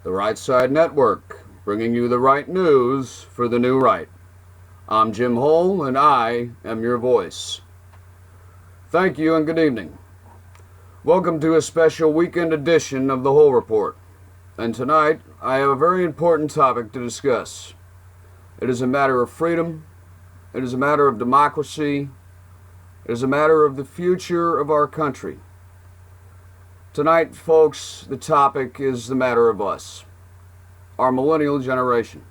The Right Side Network, bringing you the right news for the new right. I'm Jim Hoel, and I am your voice. Thank you and good evening. Welcome to a special weekend edition of the Hoel Report. And tonight, I have a very important topic to discuss. It is a matter of freedom. It is a matter of democracy. It is a matter of the future of our country. Tonight, folks, the topic is the matter of us, our millennial generation.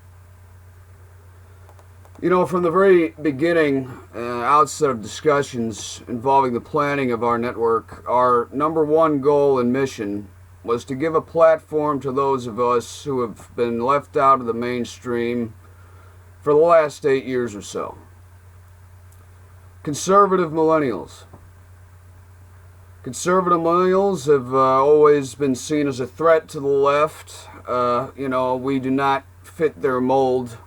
You know, from the very beginning, outset of discussions involving the planning of our network, our number one goal and mission was to give a platform to those of us who have been left out of the mainstream for the last 8 years or so. Conservative millennials. Conservative millennials have always been seen as a threat to the left. We do not fit their mold.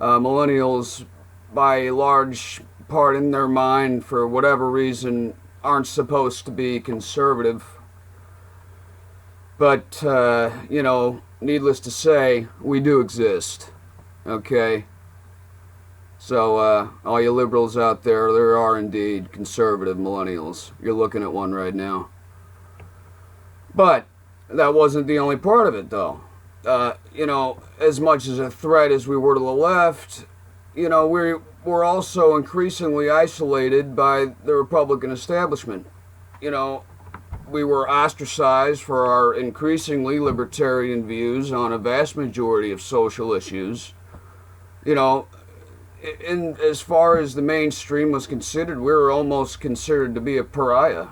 Millennials, by a large part in their mind, for whatever reason, aren't supposed to be conservative. But, needless to say, we do exist. Okay? So, all you liberals out there are indeed conservative millennials. You're looking at one right now. But that wasn't the only part of it, though. As much as a threat as we were to the left, we're also increasingly isolated by the Republican establishment. We were ostracized for our increasingly libertarian views on a vast majority of social issues. As far as the mainstream was considered, we were almost considered to be a pariah.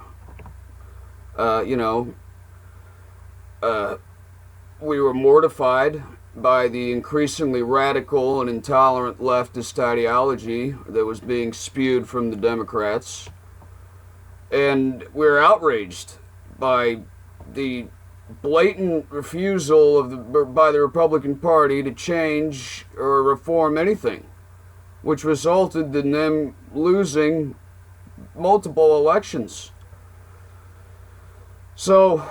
We were mortified by the increasingly radical and intolerant leftist ideology that was being spewed from the Democrats. And we were outraged by the blatant refusal by the Republican Party to change or reform anything, which resulted in them losing multiple elections. So,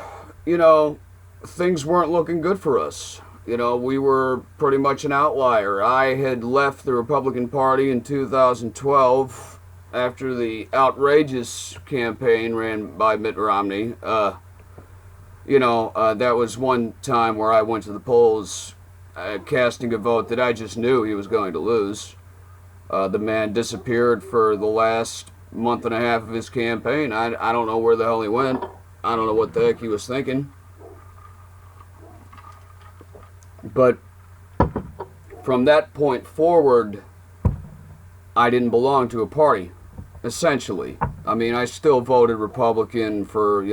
things weren't looking good for us. We were pretty much an outlier. I had left the Republican Party in 2012 after the outrageous campaign ran by Mitt Romney. That was one time where I went to the polls casting a vote that I just knew he was going to lose. The man disappeared for the last month and a half of his campaign. I don't know where the hell he went. I don't know what the heck he was thinking. But from that point forward, I didn't belong to a party, essentially. I mean, I still voted Republican for,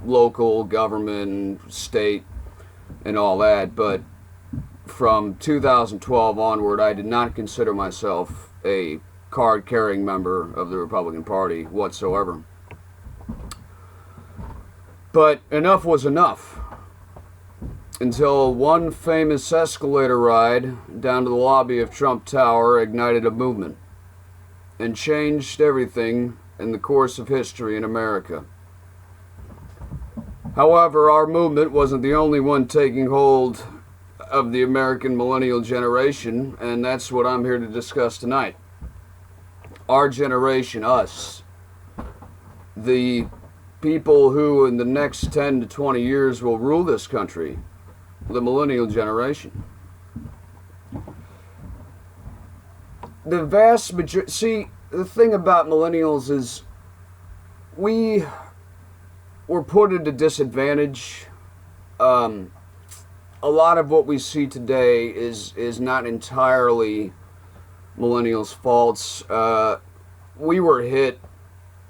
local government, state, and all that, but from 2012 onward, I did not consider myself a card-carrying member of the Republican Party whatsoever. But enough was enough. Until one famous escalator ride down to the lobby of Trump Tower ignited a movement and changed everything in the course of history in America. However, our movement wasn't the only one taking hold of the American millennial generation, and that's what I'm here to discuss tonight. Our generation, us, the people who in the next 10 to 20 years will rule this country, the millennial generation. The vast majority, see, the thing about millennials is we were put at a disadvantage. A lot of what we see today is not entirely millennials' faults. We were hit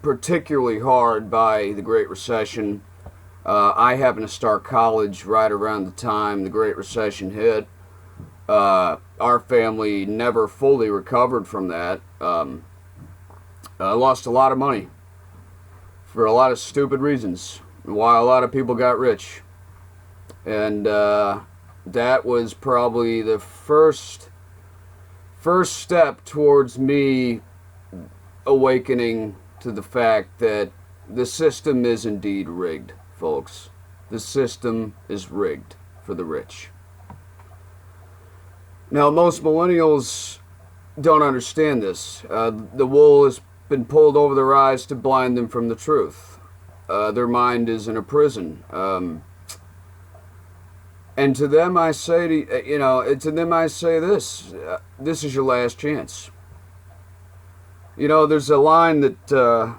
particularly hard by the Great Recession. I happened to start college right around the time the Great Recession hit. Our family never fully recovered from that. I lost a lot of money for a lot of stupid reasons, while a lot of people got rich. And that was probably the first step towards me awakening to the fact that the system is indeed rigged, folks. The system is rigged for the rich. Now, most millennials don't understand this. The wool has been pulled over their eyes to blind them from the truth. Their mind is in a prison. And to them I say, this: this is your last chance. There's a line that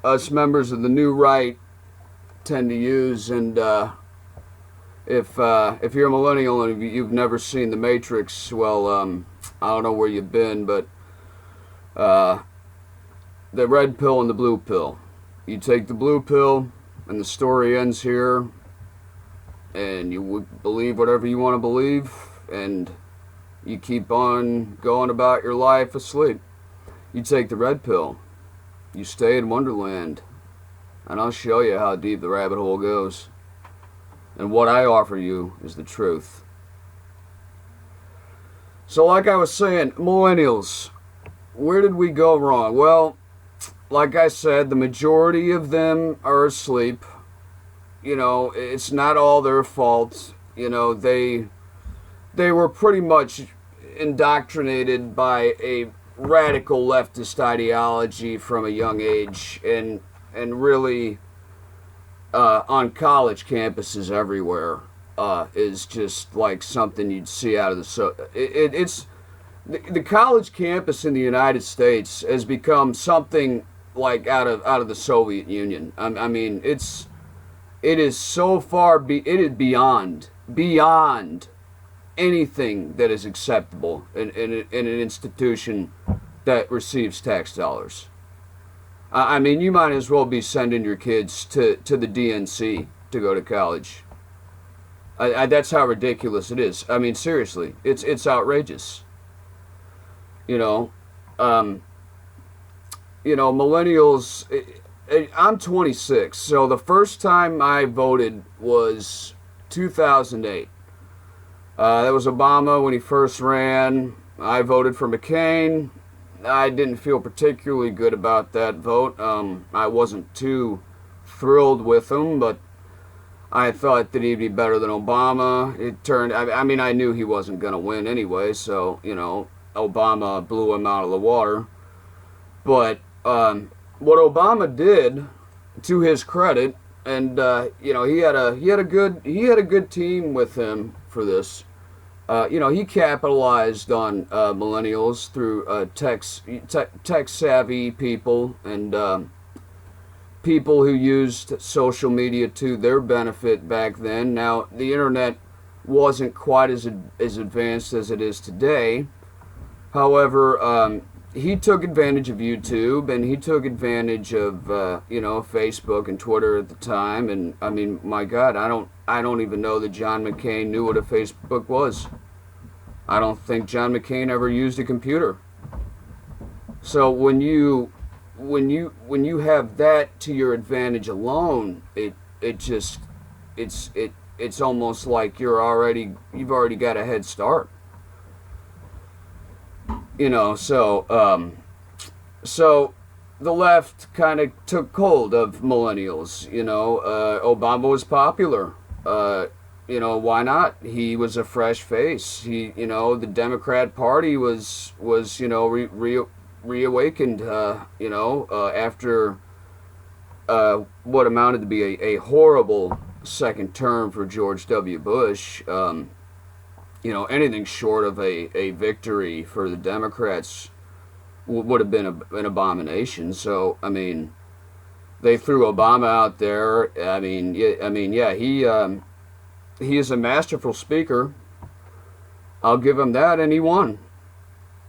us members of the New Right tend to use, and if you're a millennial and you've never seen The Matrix, well, I don't know where you've been, but the red pill and the blue pill. You take the blue pill, and the story ends here, and you believe whatever you want to believe, and you keep on going about your life asleep. You take the red pill, you stay in Wonderland, and I'll show you how deep the rabbit hole goes. And what I offer you is the truth. So like I was saying, millennials, where did we go wrong? Well, like I said, the majority of them are asleep. It's not all their fault. They were pretty much indoctrinated by a radical leftist ideology from a young age, and really on college campuses everywhere is just like something you'd see out of it's the college campus in the United States has become something like out of the Soviet Union. I mean, it is so far it is beyond anything that is acceptable in an institution that receives tax dollars. I mean, you might as well be sending your kids to the DNC to go to college. That's how ridiculous it is. I mean, seriously, it's outrageous. Millennials. I'm 26, so the first time I voted was 2008. That was Obama when he first ran. I voted for McCain. I didn't feel particularly good about that vote. I wasn't too thrilled with him, but I thought that he'd be better than Obama. It turned, I mean, I knew he wasn't going to win anyway, so, Obama blew him out of the water. But what Obama did, to his credit, and he had a good team with him for this. He capitalized on millennials through tech savvy people and people who used social media to their benefit back then. Now, the internet wasn't quite as advanced as it is today. However, he took advantage of YouTube, and he took advantage of Facebook and Twitter at the time. And I mean, my God, I don't even know that John McCain knew what a Facebook was. I don't think John McCain ever used a computer. So when you have that to your advantage alone, it's almost like you've already got a head start. So the left kind of took hold of millennials. Obama was popular. Why not? He was a fresh face. The Democrat Party was reawakened, after what amounted to be a horrible second term for George W. Bush. Anything short of a victory for the Democrats would have been an abomination. So, I mean, they threw Obama out there. He is a masterful speaker. I'll give him that, and he won.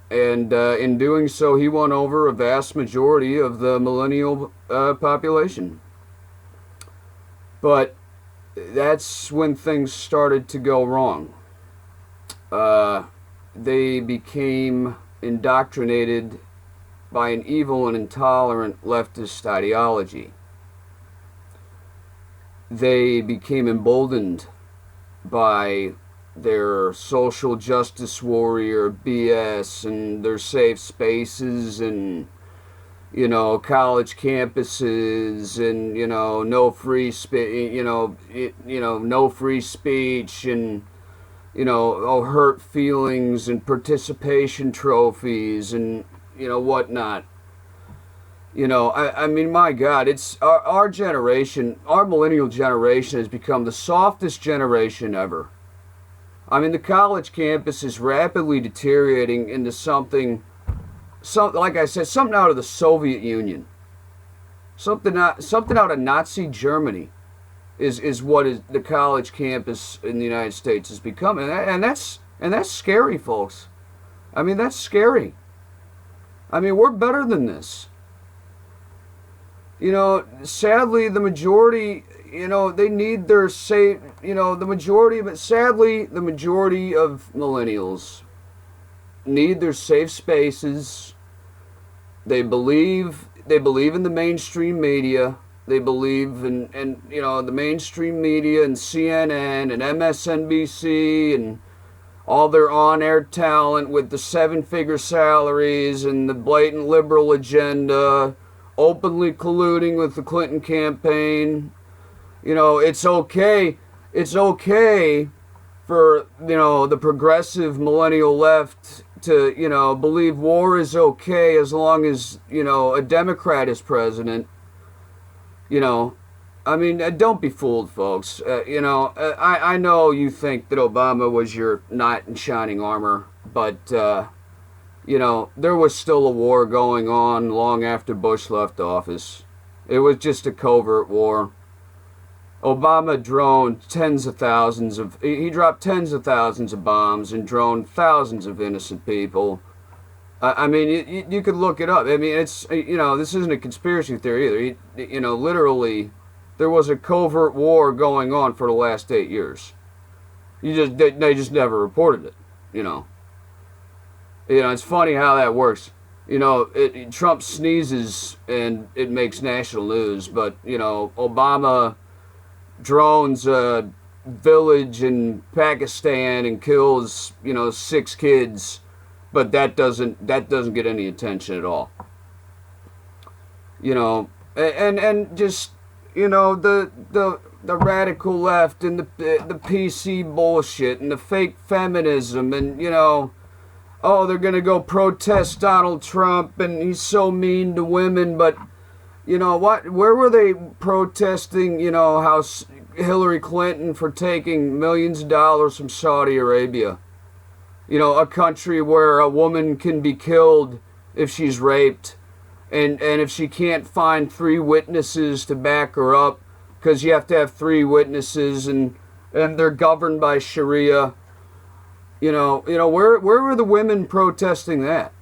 And in doing so, he won over a vast majority of the millennial population. But that's when things started to go wrong. They became indoctrinated by an evil and intolerant leftist ideology. They became emboldened by their social justice warrior BS and their safe spaces and college campuses, and no free no free speech, and hurt feelings and participation trophies, and whatnot. I mean, my God, it's our generation, our millennial generation has become the softest generation ever. I mean, the college campus is rapidly deteriorating into like I said, something out of the Soviet Union, something out of Nazi Germany, is what is the college campus in the United States is becoming, and that's scary, folks. I mean, that's scary. I mean, we're better than this. Sadly, the majority, they need their safe, the majority, but sadly, the majority of millennials need their safe spaces. They believe in the mainstream media. They believe in the mainstream media and CNN and MSNBC and all their on-air talent with the seven-figure salaries and the blatant liberal agenda, openly colluding with the Clinton campaign. It's okay for, the progressive millennial left to, believe war is okay as long as, a Democrat is president. I mean, don't be fooled, folks. I know you think that Obama was your knight in shining armor, but, there was still a war going on long after Bush left office. It was just a covert war. Obama droned he dropped tens of thousands of bombs and droned thousands of innocent people. I mean, you could look it up. I mean, it's, this isn't a conspiracy theory either. Literally, there was a covert war going on for the last 8 years. They just never reported it, It's funny how that works. Trump sneezes and it makes national news, but, Obama drones a village in Pakistan and kills, 6 kids, but that doesn't get any attention at all. And just, the radical left and the PC bullshit and the fake feminism and, oh, they're going to go protest Donald Trump and he's so mean to women, but what? Where were they protesting, how Hillary Clinton for taking millions of dollars from Saudi Arabia? A country where a woman can be killed if she's raped, and if she can't find 3 witnesses to back her up, because you have to have 3 witnesses, and they're governed by Sharia. Where were the women protesting that?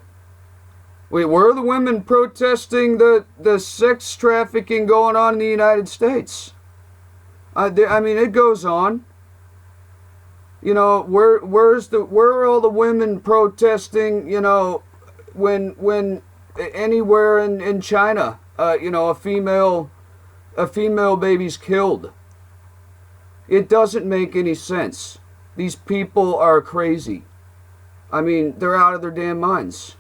Wait, where are the women protesting the sex trafficking going on in the United States? I mean, it goes on. Where are all the women protesting? When anywhere in China, a female baby's killed. It doesn't make any sense. These people are crazy. I mean, they're out of their damn minds.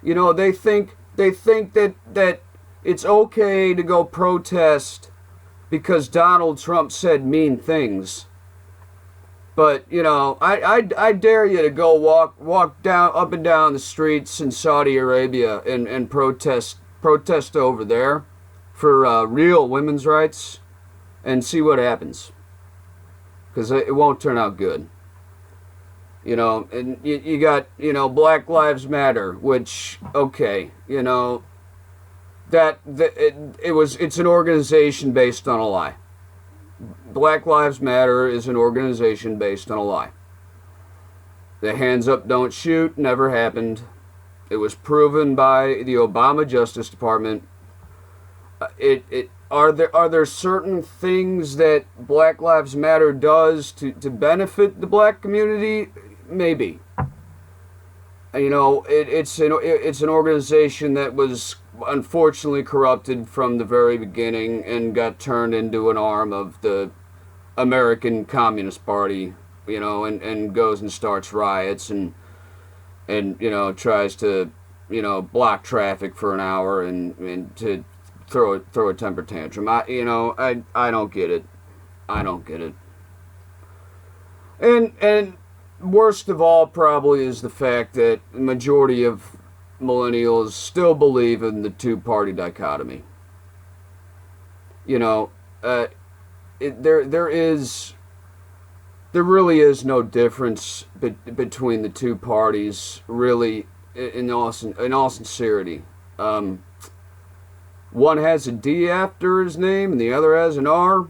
They think that it's okay to go protest because Donald Trump said mean things. But, I dare you to go walk down up and down the streets in Saudi Arabia and protest over there for real women's rights and see what happens. Because it won't turn out good. And you got, Black Lives Matter, which, okay, it's an organization based on a lie. Black Lives Matter is an organization based on a lie. The hands up, don't shoot never happened. It was proven by the Obama Justice Department. Are there certain things that Black Lives Matter does to benefit the black community? Maybe. It's an organization that was unfortunately corrupted from the very beginning and got turned into an arm of the American Communist Party, and goes and starts riots and tries to, block traffic for an hour and to throw a temper tantrum. I don't get it. I don't get it. And worst of all probably is the fact that the majority of millennials still believe in the two-party dichotomy. There really is no difference between the two parties, really, in all sincerity. One has a D after his name and the other has an R,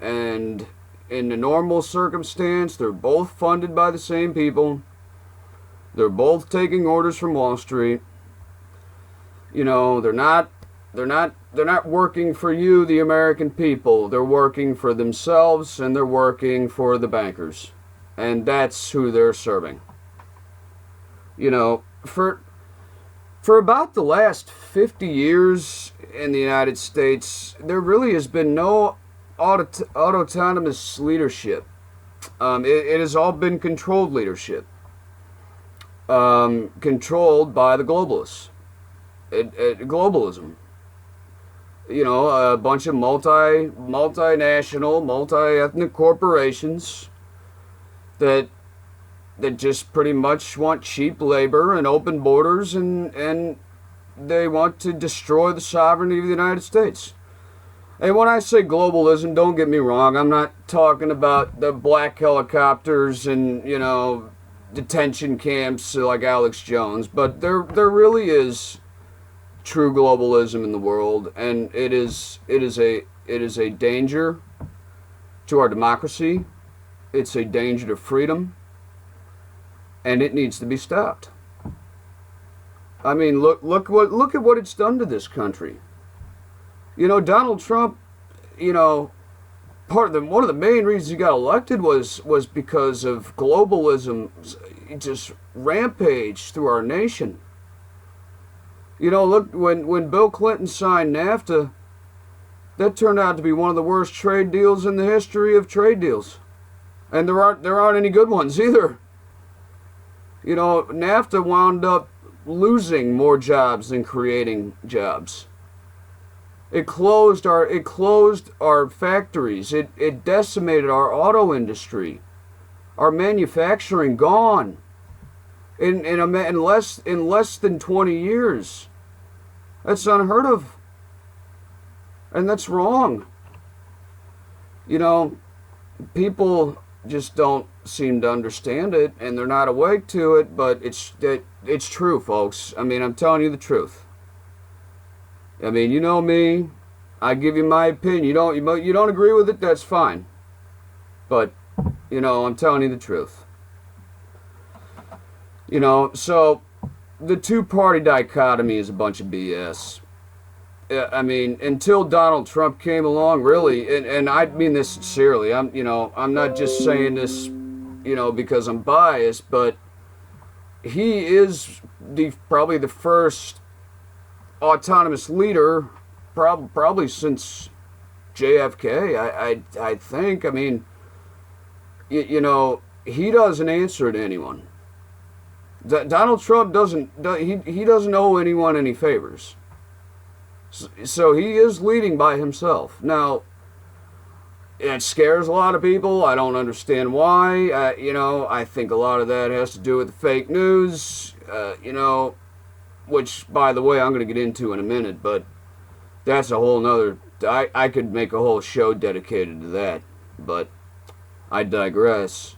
and in the normal circumstance, they're both funded by the same people. They're both taking orders from Wall Street. They're not working for you, the American people. They're working for themselves and they're working for the bankers. And that's who they're serving. For about the last 50 years in the United States, there really has been no autonomous leadership. It has all been controlled leadership. Controlled by the globalists. Globalism. A bunch of multinational, multi-ethnic corporations that just pretty much want cheap labor and open borders, and they want to destroy the sovereignty of the United States. And when I say globalism, don't get me wrong, I'm not talking about the black helicopters and, detention camps like Alex Jones, but there really is true globalism in the world, and it is a danger to our democracy. It's a danger to freedom, and it needs to be stopped. I mean, look at what it's done to this country. Donald Trump, one of the main reasons he got elected was because of globalism just rampage through our nation. Look, when Bill Clinton signed NAFTA, that turned out to be one of the worst trade deals in the history of trade deals. And there aren't any good ones either. NAFTA wound up losing more jobs than creating jobs. It closed our factories. It decimated our auto industry. Our manufacturing gone. In less than 20 years. That's unheard of. And that's wrong. People just don't seem to understand it, and they're not awake to it, but it's true, folks. I mean, I'm telling you the truth. I mean, you know me. I give you my opinion. You don't agree with it, that's fine. But, I'm telling you the truth. So the two-party dichotomy is a bunch of BS. I mean, until Donald Trump came along, really, and I mean this sincerely. I'm not just saying this, because I'm biased, but he is probably the first autonomous leader, probably since JFK. I think. I mean, he doesn't answer to anyone. Donald Trump doesn't owe anyone any favors. So he is leading by himself. Now, it scares a lot of people. I don't understand why. I think a lot of that has to do with the fake news, which, by the way, I'm going to get into in a minute, but that's a whole nother... I could make a whole show dedicated to that, but I digress.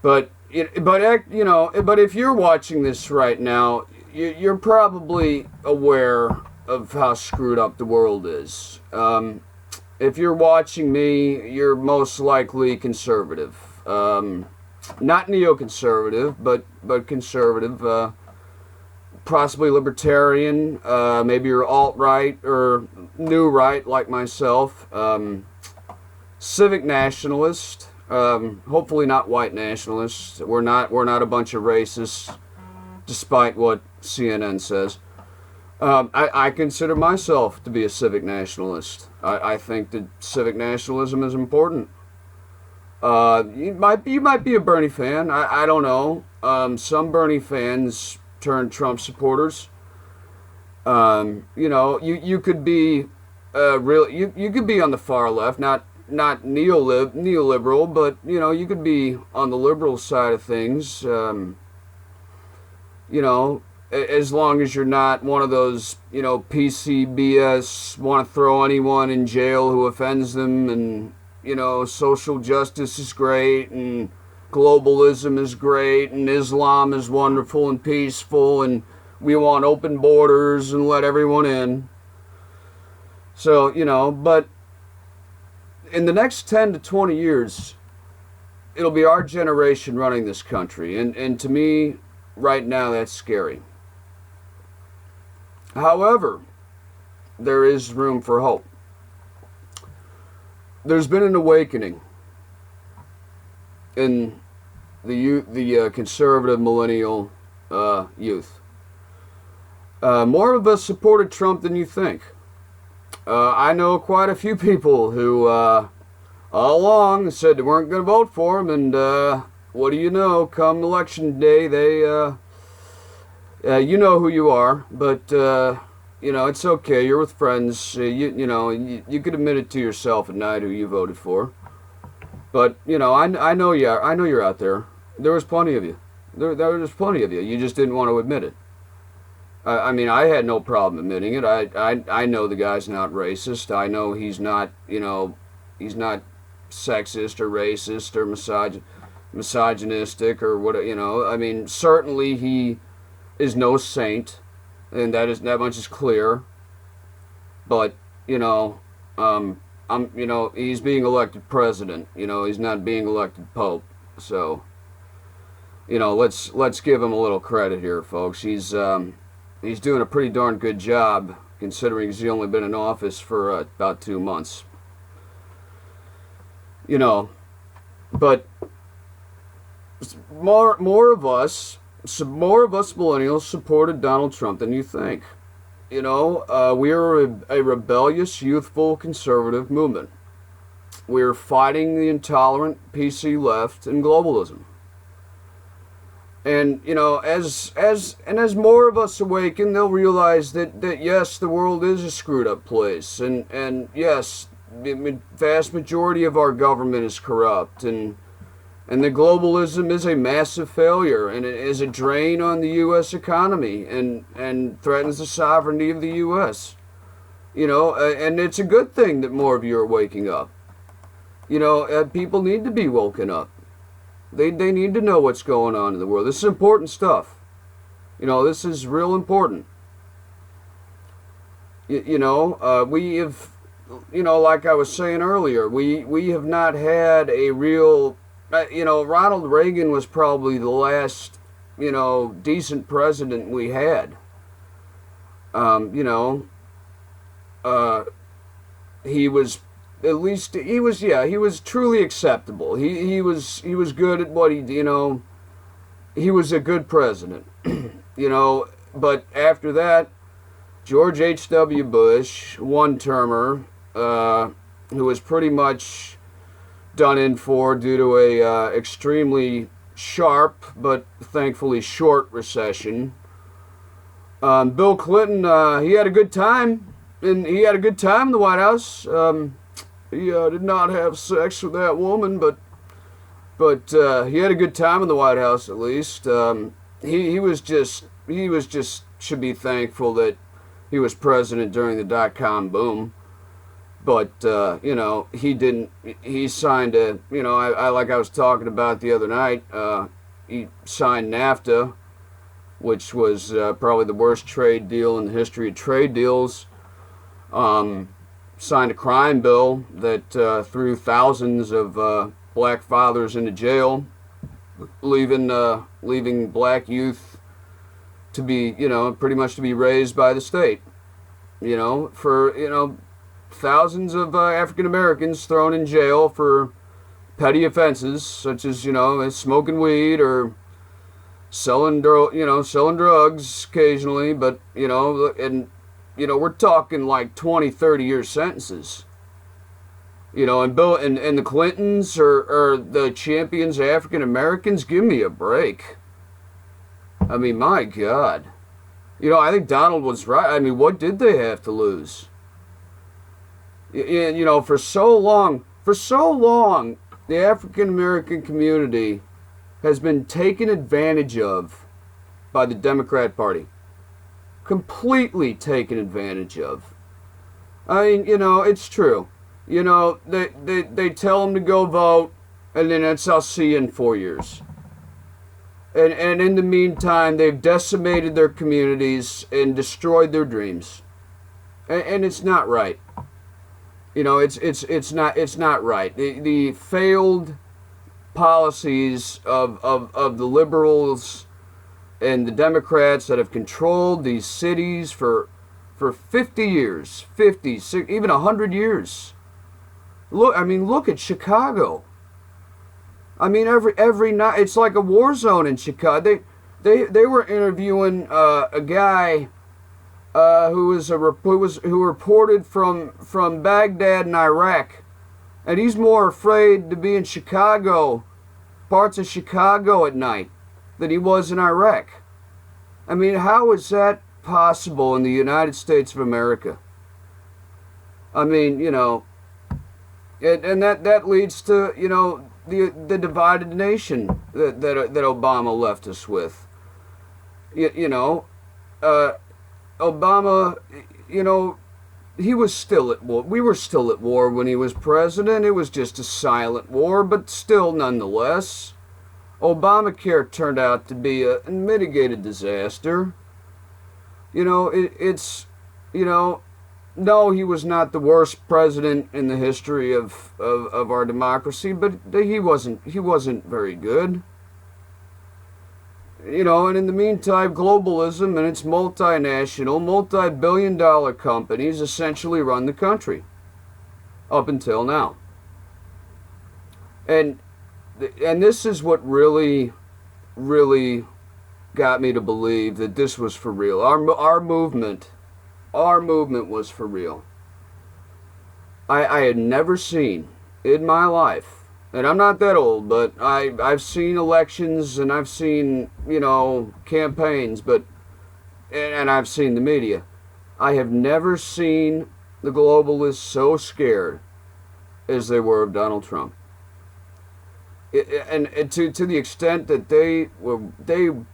But if you're watching this right now, you're probably aware of how screwed up the world is. If you're watching me, you're most likely conservative. Not neoconservative, but conservative. Possibly libertarian. Maybe you're alt-right or new right like myself. Civic nationalist. Hopefully not white nationalists. We're not a bunch of racists, despite what CNN says. I consider myself to be a civic nationalist. I think that civic nationalism is important. You might be a Bernie fan. I don't know. Some Bernie fans turned Trump supporters. You could be you could be on the far left, not neoliberal, but you could be on the liberal side of things. As long as you're not one of those PCBS, want to throw anyone in jail who offends them, and social justice is great, and globalism is great, and Islam is wonderful and peaceful, and we want open borders and let everyone in. So, but in the next 10 to 20 years, it'll be our generation running this country. And to me, right now, that's scary. However, there is room for hope. There's been an awakening in the conservative millennial youth. More of us supported Trump than you think. I know quite a few people who all along said they weren't going to vote for him, and what do you know? Come election day, they you know who you are, but it's okay. You're with friends. You could admit it to yourself at night who you voted for. But I know you. I know you're out there. There was plenty of you. There was plenty of you. You just didn't want to admit it. I mean, I had no problem admitting it. I know the guy's not racist. I know he's not he's not sexist or racist or misogynistic or what. I mean, certainly he is no saint, and that much is clear. But he's being elected president. He's not being elected pope. So let's give him a little credit here, folks. He's doing a pretty darn good job, considering he's only been in office for about 2 months. But more of us millennials supported Donald Trump than you think. We are a rebellious, youthful, conservative movement. We're fighting the intolerant PC left and globalism. And as more of us awaken, they'll realize that yes, the world is a screwed up place, and yes, the vast majority of our government is corrupt, and the globalism is a massive failure, and it is a drain on the U.S. economy, and threatens the sovereignty of the U.S. And it's a good thing that more of you are waking up. People need to be woken up. They need to know what's going on in the world. This is important stuff. This is real important. We have, like I was saying earlier, we have not had a real, Ronald Reagan was probably the last, decent president we had. He was. At least he was truly acceptable. He was good at what he was a good president. But after that, George H.W. Bush, one-termer, who was pretty much done in for due to a extremely sharp but thankfully short recession. Bill Clinton, he had a good time, and he had a good time in the White House. He did not have sex with that woman, but he had a good time in the White House at least. He was just should be thankful that he was president during the dot-com boom. But he didn't. He signed I like I was talking about the other night. He signed NAFTA, which was probably the worst trade deal in the history of trade deals. Signed a crime bill that threw thousands of black fathers into jail, leaving black youth to be, pretty much to be raised by the state. For thousands of African Americans thrown in jail for petty offenses such as smoking weed or selling drugs occasionally, but we're talking like 20, 30-year sentences. And Bill and the Clintons are the champions of African Americans. Give me a break. I mean, my God. I think Donald was right. I mean, what did they have to lose? For so long, the African American community has been taken advantage of by the Democrat Party. Completely taken advantage of. I mean, it's true. They tell them to go vote, and then I'll see you in 4 years. And in the meantime, they've decimated their communities and destroyed their dreams. And it's not right. It's not right. The failed policies of the liberals and the Democrats that have controlled these cities for 50 years, 50, even 100 years. Look at Chicago. I mean, every night it's like a war zone in Chicago. They were interviewing a guy who reported from Baghdad in Iraq, and he's more afraid to be in Chicago, parts of Chicago at night, than he was in Iraq. I mean, how is that possible in the United States of America? I mean, and that leads to the divided nation that Obama left us with. Obama, he was still at war. We were still at war when he was president. It was just a silent war, but still, nonetheless, Obamacare turned out to be a mitigated disaster. No, he was not the worst president in the history of our democracy, but he wasn't very good. And in the meantime, globalism and its multinational, multi-billion-dollar companies essentially run the country. Up until now. And this is what really, really got me to believe that this was for real. Our movement was for real. I had never seen in my life, and I'm not that old, but I've seen elections and I've seen, campaigns, and I've seen the media. I have never seen the globalists so scared as they were of Donald Trump. And to the extent that they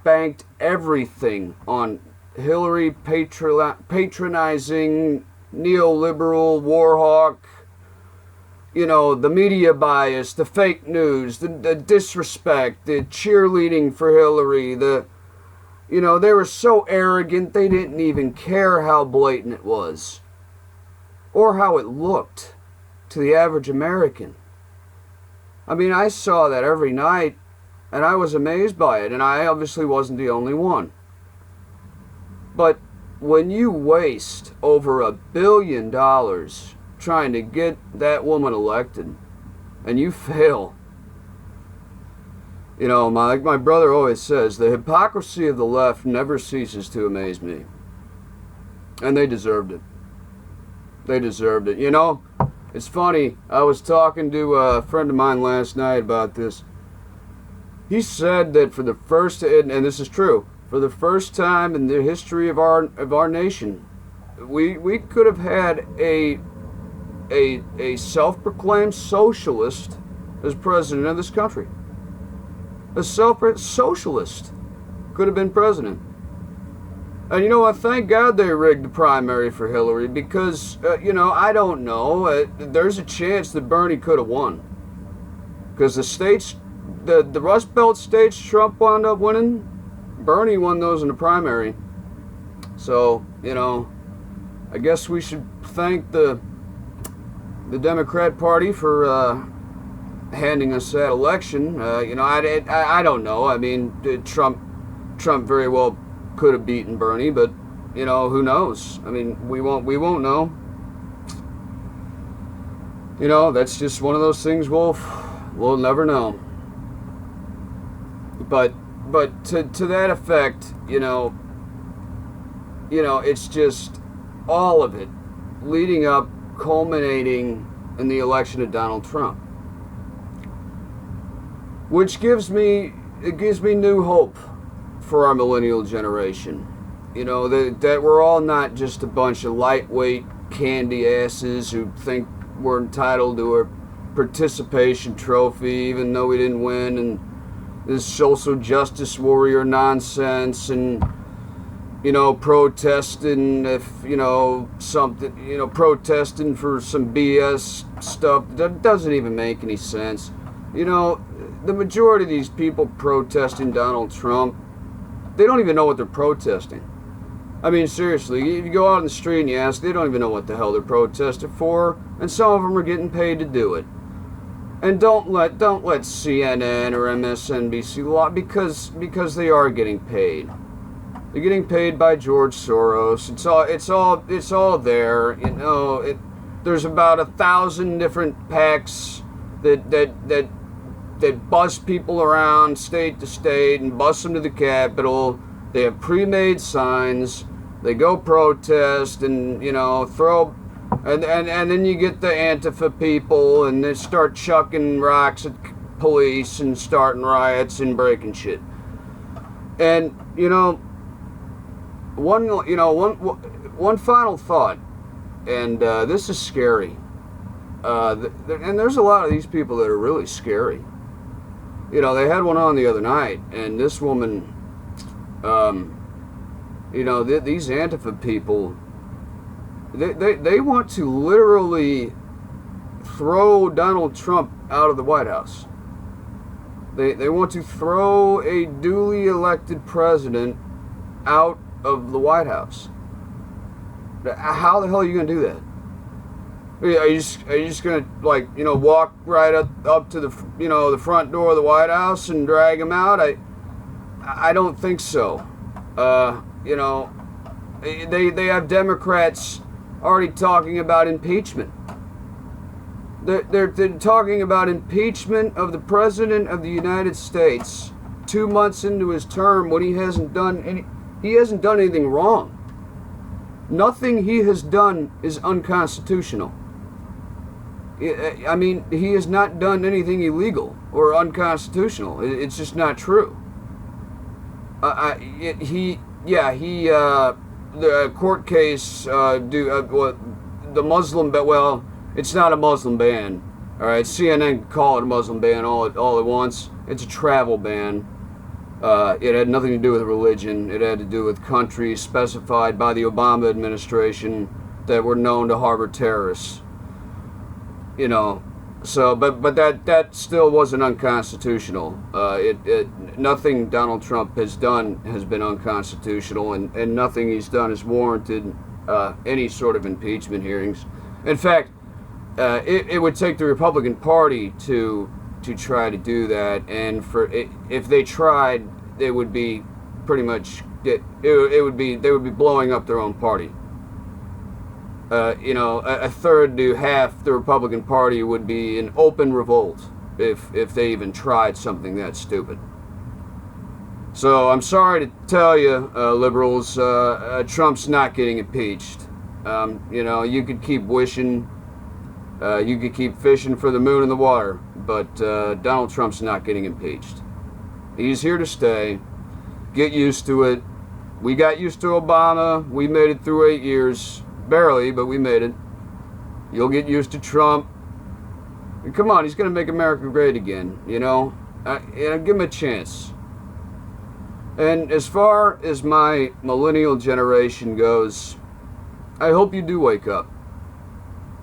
banked everything on Hillary patronizing, neoliberal, war hawk, the media bias, the fake news, the disrespect, the cheerleading for Hillary, they were so arrogant they didn't even care how blatant it was or how it looked to the average American. I mean, I saw that every night and I was amazed by it, and I obviously wasn't the only one. But when you waste over $1 billion trying to get that woman elected, and you fail, like my brother always says, the hypocrisy of the left never ceases to amaze me. And they deserved it. They deserved it. It's funny, I was talking to a friend of mine last night about this. He said that for the first, and this is true, for the first time in the history of our nation, we could have had a self-proclaimed socialist as president of this country. A socialist could have been president. And thank God they rigged the primary for Hillary, because, I don't know, there's a chance that Bernie could have won. Because the states, the Rust Belt states Trump wound up winning, Bernie won those in the primary. So, I guess we should thank the Democrat Party for handing us that election. I don't know. I mean, Trump very well could have beaten Bernie, but who knows? I mean, we won't know. That's just one of those things we'll never know. But to that effect, it's just all of it leading up, culminating in the election of Donald Trump, which gives me new hope for our millennial generation. You know, that we're all not just a bunch of lightweight candy asses who think we're entitled to a participation trophy even though we didn't win, and this social justice warrior nonsense, and you know, protesting if, you know, something, you know, protesting for some BS stuff that doesn't even make any sense. You know, the majority of these people protesting Donald Trump, they don't even know what they're protesting. I mean, seriously, if you go out on the street and you ask, they don't even know what the hell they're protesting for, and some of them are getting paid to do it. And don't let CNN or MSNBC lie, because they are getting paid. They're getting paid by George Soros. It's all there. You know, there's about 1,000 different PACs that bus people around state to state and bus them to the Capitol. They have pre-made signs. They go protest and, you know, throw, and then you get the Antifa people and they start chucking rocks at police and starting riots and breaking shit. And, you know, one final thought, and this is scary. And there's a lot of these people that are really scary. You know, they had one on the other night, and this woman, you know, these Antifa people, they want to literally throw Donald Trump out of the White House. They want to throw a duly elected president out of the White House. How the hell are you going to do that? Are you just going to, like, you know, walk right up to the, you know, the front door of the White House and drag him out? I don't think so. You know, they have Democrats already talking about impeachment. They're talking about impeachment of the President of the United States 2 months into his term when he hasn't done anything wrong. Nothing he has done is unconstitutional. I mean, he has not done anything illegal or unconstitutional. It's just not true. The court case, the Muslim, well, it's not a Muslim ban. All right, CNN can call it a Muslim ban all it wants. It's a travel ban. It had nothing to do with religion. It had to do with countries specified by the Obama administration that were known to harbor terrorists. You know, so but that still wasn't unconstitutional. Nothing Donald Trump has done has been unconstitutional, and nothing he's done has warranted any sort of impeachment hearings. In fact, it would take the Republican Party to try to do that, and if they tried, they would be pretty much they would be blowing up their own party. You know, a third to half the Republican Party would be in open revolt if they even tried something that stupid. So I'm sorry to tell you, liberals, Trump's not getting impeached. You know, you could keep wishing, you could keep fishing for the moon and the water, but Donald Trump's not getting impeached. He's here to stay. Get used to it. We got used to Obama. We made it through 8 years. Barely, but we made it. You'll get used to Trump. And come on, he's going to make America great again, you know? Give him a chance. And as far as my millennial generation goes, I hope you do wake up.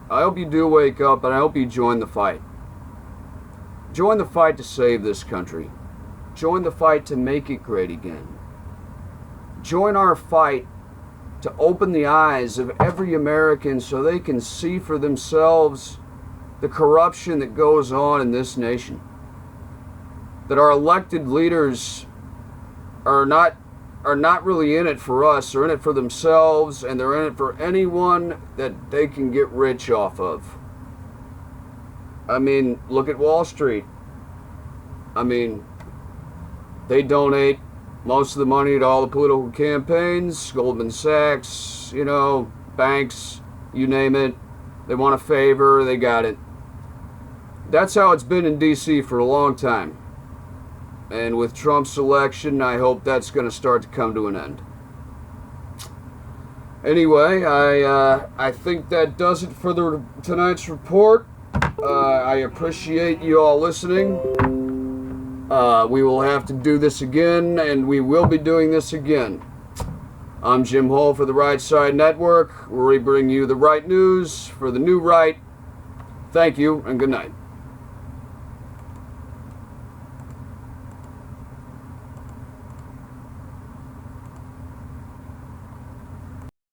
I hope you do wake up, and I hope you join the fight. Join the fight to save this country. Join the fight to make it great again. Join our fight to open the eyes of every American so they can see for themselves the corruption that goes on in this nation. That our elected leaders are not really in it for us, they're in it for themselves, and they're in it for anyone that they can get rich off of. I mean, look at Wall Street. I mean, they donate most of the money to all the political campaigns, Goldman Sachs, you know, banks, you name it. They want a favor, they got it. That's how it's been in D.C. for a long time. And with Trump's election, I hope that's going to start to come to an end. Anyway, I think that does it for tonight's report. I appreciate you all listening. We will have to do this again, and we will be doing this again. I'm Jim Hoel for the Right Side Network, where we bring you the right news for the new right. Thank you, and good night.